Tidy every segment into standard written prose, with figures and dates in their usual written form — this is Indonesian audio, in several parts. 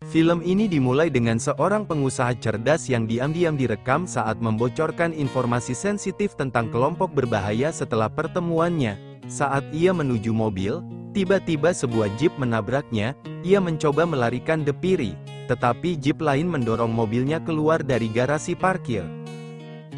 Film ini dimulai dengan seorang pengusaha cerdas yang diam-diam direkam saat membocorkan informasi sensitif tentang kelompok berbahaya setelah pertemuannya. Saat ia menuju mobil, tiba-tiba sebuah jeep menabraknya. Ia mencoba melarikan diri, tetapi jeep lain mendorong mobilnya keluar dari garasi parkir.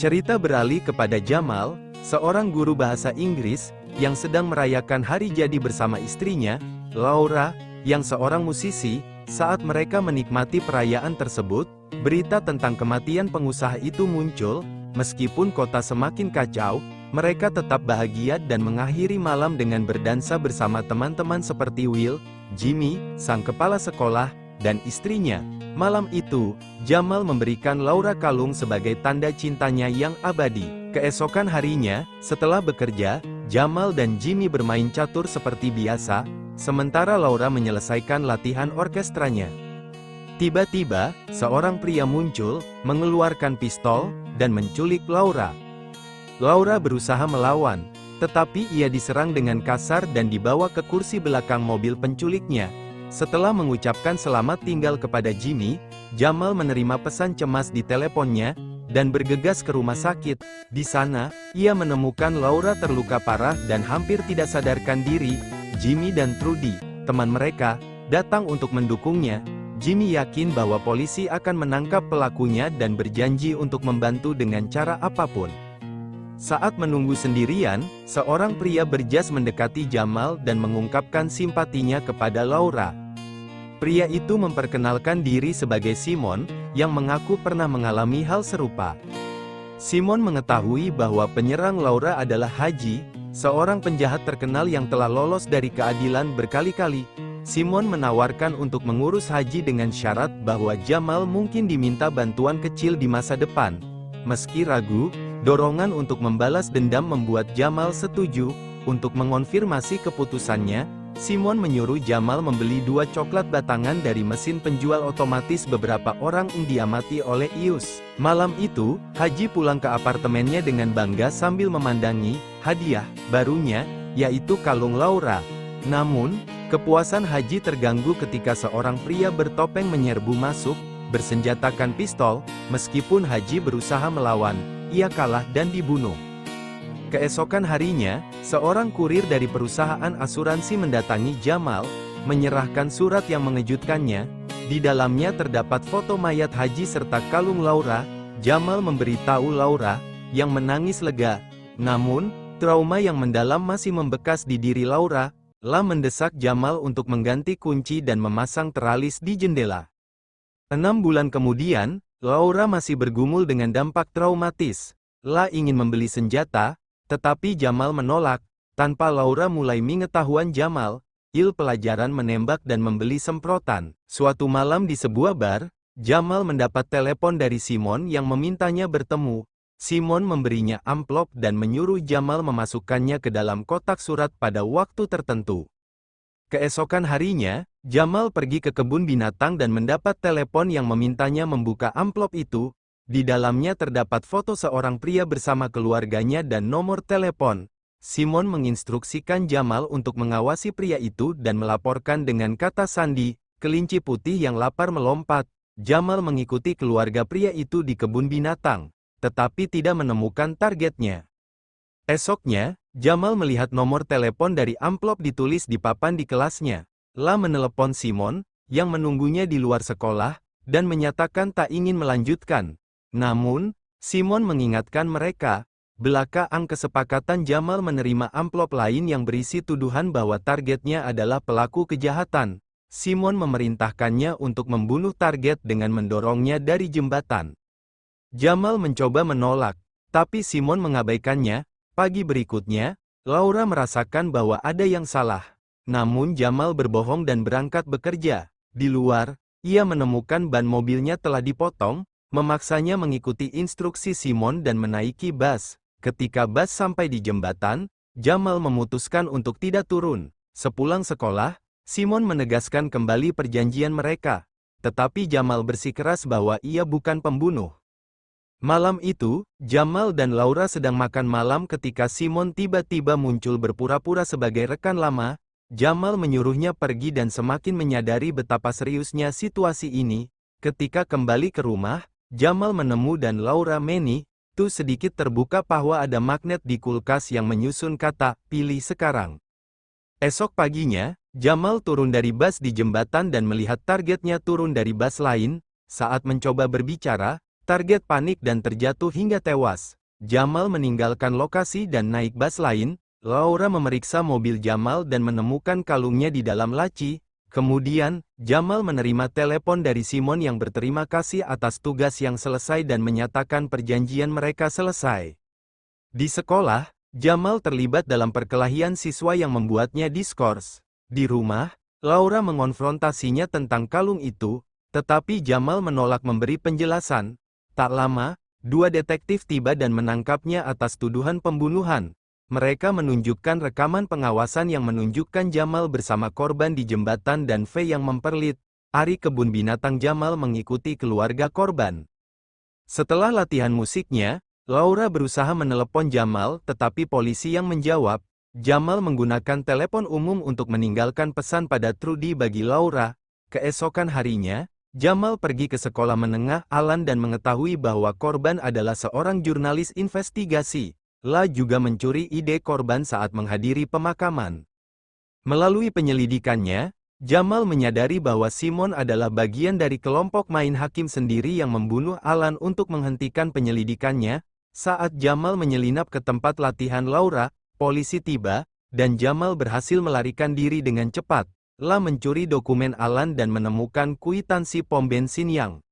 Cerita beralih kepada Jamal, seorang guru bahasa Inggris, yang sedang merayakan hari jadi bersama istrinya, Laura, yang seorang musisi. Saat mereka menikmati perayaan tersebut, berita tentang kematian pengusaha itu muncul. Meskipun kota semakin kacau, mereka tetap bahagia dan mengakhiri malam dengan berdansa bersama teman-teman seperti Will, Jimmy, sang kepala sekolah, dan istrinya. Malam itu, Jamal memberikan Laura kalung sebagai tanda cintanya yang abadi. Keesokan harinya, setelah bekerja, Jamal dan Jimmy bermain catur seperti biasa, sementara Laura menyelesaikan latihan orkestranya. Tiba-tiba, seorang pria muncul, mengeluarkan pistol, dan menculik Laura. Laura berusaha melawan, tetapi ia diserang dengan kasar dan dibawa ke kursi belakang mobil penculiknya. Setelah mengucapkan selamat tinggal kepada Jimmy, Jamal menerima pesan cemas di teleponnya, dan bergegas ke rumah sakit. Di sana, ia menemukan Laura terluka parah dan hampir tidak sadarkan diri. Jimmy dan Trudy, teman mereka, datang untuk mendukungnya. Jimmy yakin bahwa polisi akan menangkap pelakunya dan berjanji untuk membantu dengan cara apapun. Saat menunggu sendirian, seorang pria berjas mendekati Jamal dan mengungkapkan simpatinya kepada Laura. Pria itu memperkenalkan diri sebagai Simon, yang mengaku pernah mengalami hal serupa. Simon mengetahui bahwa penyerang Laura adalah Haji, seorang penjahat terkenal yang telah lolos dari keadilan berkali-kali. Simon menawarkan untuk mengurus Haji dengan syarat bahwa Jamal mungkin diminta bantuan kecil di masa depan. Meski ragu, dorongan untuk membalas dendam membuat Jamal setuju. Untuk mengonfirmasi keputusannya, Simon menyuruh Jamal membeli 2 coklat batangan dari mesin penjual otomatis beberapa orang yang diamati oleh Ius. Malam itu, Haji pulang ke apartemennya dengan bangga sambil memandangi hadiah barunya, yaitu kalung Laura. Namun, kepuasan Haji terganggu ketika seorang pria bertopeng menyerbu masuk, bersenjatakan pistol. Meskipun Haji berusaha melawan, ia kalah dan dibunuh. Keesokan harinya, seorang kurir dari perusahaan asuransi mendatangi Jamal, menyerahkan surat yang mengejutkannya. Di dalamnya terdapat foto mayat Haji serta kalung Laura. Jamal memberitahu Laura, yang menangis lega. Namun, trauma yang mendalam masih membekas di diri Laura. La mendesak Jamal untuk mengganti kunci dan memasang teralis di jendela. 6 bulan kemudian, Laura masih bergumul dengan dampak traumatis. La ingin membeli senjata, tetapi Jamal menolak. Tanpa Laura mulai mengetahuan Jamal, Il pelajaran menembak dan membeli semprotan. Suatu malam di sebuah bar, Jamal mendapat telepon dari Simon yang memintanya bertemu. Simon memberinya amplop dan menyuruh Jamal memasukkannya ke dalam kotak surat pada waktu tertentu. Keesokan harinya, Jamal pergi ke kebun binatang dan mendapat telepon yang memintanya membuka amplop itu. Di dalamnya terdapat foto seorang pria bersama keluarganya dan nomor telepon. Simon menginstruksikan Jamal untuk mengawasi pria itu dan melaporkan dengan kata sandi, kelinci putih yang lapar melompat. Jamal mengikuti keluarga pria itu di kebun binatang, tetapi tidak menemukan targetnya. Esoknya, Jamal melihat nomor telepon dari amplop ditulis di papan di kelasnya. La menelepon Simon, yang menunggunya di luar sekolah, dan menyatakan tak ingin melanjutkan. Namun, Simon mengingatkan mereka, belakangan kesepakatan Jamal menerima amplop lain yang berisi tuduhan bahwa targetnya adalah pelaku kejahatan. Simon memerintahkannya untuk membunuh target dengan mendorongnya dari jembatan. Jamal mencoba menolak, tapi Simon mengabaikannya. Pagi berikutnya, Laura merasakan bahwa ada yang salah. Namun Jamal berbohong dan berangkat bekerja. Di luar, ia menemukan ban mobilnya telah dipotong, memaksanya mengikuti instruksi Simon dan menaiki bus. Ketika bus sampai di jembatan, Jamal memutuskan untuk tidak turun. Sepulang sekolah, Simon menegaskan kembali perjanjian mereka. Tetapi Jamal bersikeras bahwa ia bukan pembunuh. Malam itu, Jamal dan Laura sedang makan malam ketika Simon tiba-tiba muncul berpura-pura sebagai rekan lama. Jamal menyuruhnya pergi dan semakin menyadari betapa seriusnya situasi ini. Ketika kembali ke rumah, Jamal menemu dan Laura Manny, tuh sedikit terbuka bahwa ada magnet di kulkas yang menyusun kata, "Pilih sekarang." Esok paginya, Jamal turun dari bus di jembatan dan melihat targetnya turun dari bus lain. Saat mencoba berbicara, target panik dan terjatuh hingga tewas. Jamal meninggalkan lokasi dan naik bus lain. Laura memeriksa mobil Jamal dan menemukan kalungnya di dalam laci. Kemudian, Jamal menerima telepon dari Simon yang berterima kasih atas tugas yang selesai dan menyatakan perjanjian mereka selesai. Di sekolah, Jamal terlibat dalam perkelahian siswa yang membuatnya diskors. Di rumah, Laura mengonfrontasinya tentang kalung itu, tetapi Jamal menolak memberi penjelasan. Tak lama, dua detektif tiba dan menangkapnya atas tuduhan pembunuhan. Mereka menunjukkan rekaman pengawasan yang menunjukkan Jamal bersama korban di jembatan dan V yang memperlit. Ari kebun binatang Jamal mengikuti keluarga korban. Setelah latihan musiknya, Laura berusaha menelepon Jamal, tetapi polisi yang menjawab. Jamal menggunakan telepon umum untuk meninggalkan pesan pada Trudy bagi Laura. Keesokan harinya, Jamal pergi ke sekolah menengah Alan dan mengetahui bahwa korban adalah seorang jurnalis investigasi. La juga mencuri ide korban saat menghadiri pemakaman. Melalui penyelidikannya, Jamal menyadari bahwa Simon adalah bagian dari kelompok main hakim sendiri yang membunuh Alan untuk menghentikan penyelidikannya. Saat Jamal menyelinap ke tempat latihan Laura, polisi tiba, dan Jamal berhasil melarikan diri dengan cepat. La mencuri dokumen Alan dan menemukan kwitansi pom bensin yang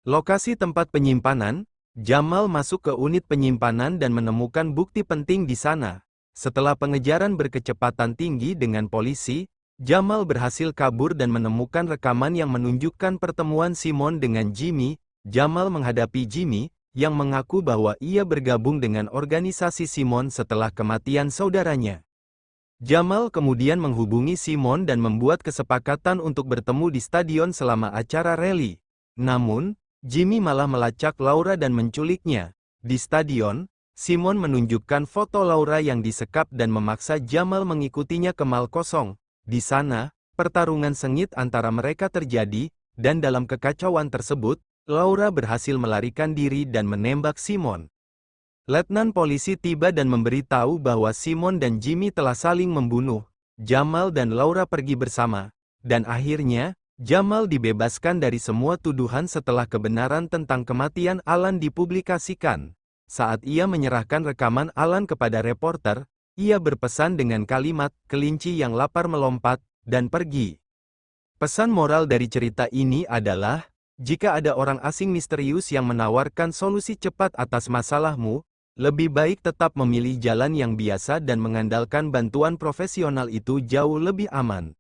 lokasi tempat penyimpanan. Jamal masuk ke unit penyimpanan dan menemukan bukti penting di sana. Setelah pengejaran berkecepatan tinggi dengan polisi, Jamal berhasil kabur dan menemukan rekaman yang menunjukkan pertemuan Simon dengan Jimmy. Jamal menghadapi Jimmy, yang mengaku bahwa ia bergabung dengan organisasi Simon setelah kematian saudaranya. Jamal kemudian menghubungi Simon dan membuat kesepakatan untuk bertemu di stadion selama acara rally. Namun, Jimmy malah melacak Laura dan menculiknya. Di stadion, Simon menunjukkan foto Laura yang disekap dan memaksa Jamal mengikutinya ke mal kosong. Di sana, pertarungan sengit antara mereka terjadi, dan dalam kekacauan tersebut, Laura berhasil melarikan diri dan menembak Simon. Letnan polisi tiba dan memberitahu bahwa Simon dan Jimmy telah saling membunuh. Jamal dan Laura pergi bersama, dan akhirnya, Jamal dibebaskan dari semua tuduhan setelah kebenaran tentang kematian Alan dipublikasikan. Saat ia menyerahkan rekaman Alan kepada reporter, ia berpesan dengan kalimat, "Kelinci yang lapar melompat," dan pergi. Pesan moral dari cerita ini adalah, jika ada orang asing misterius yang menawarkan solusi cepat atas masalahmu, lebih baik tetap memilih jalan yang biasa dan mengandalkan bantuan profesional itu jauh lebih aman.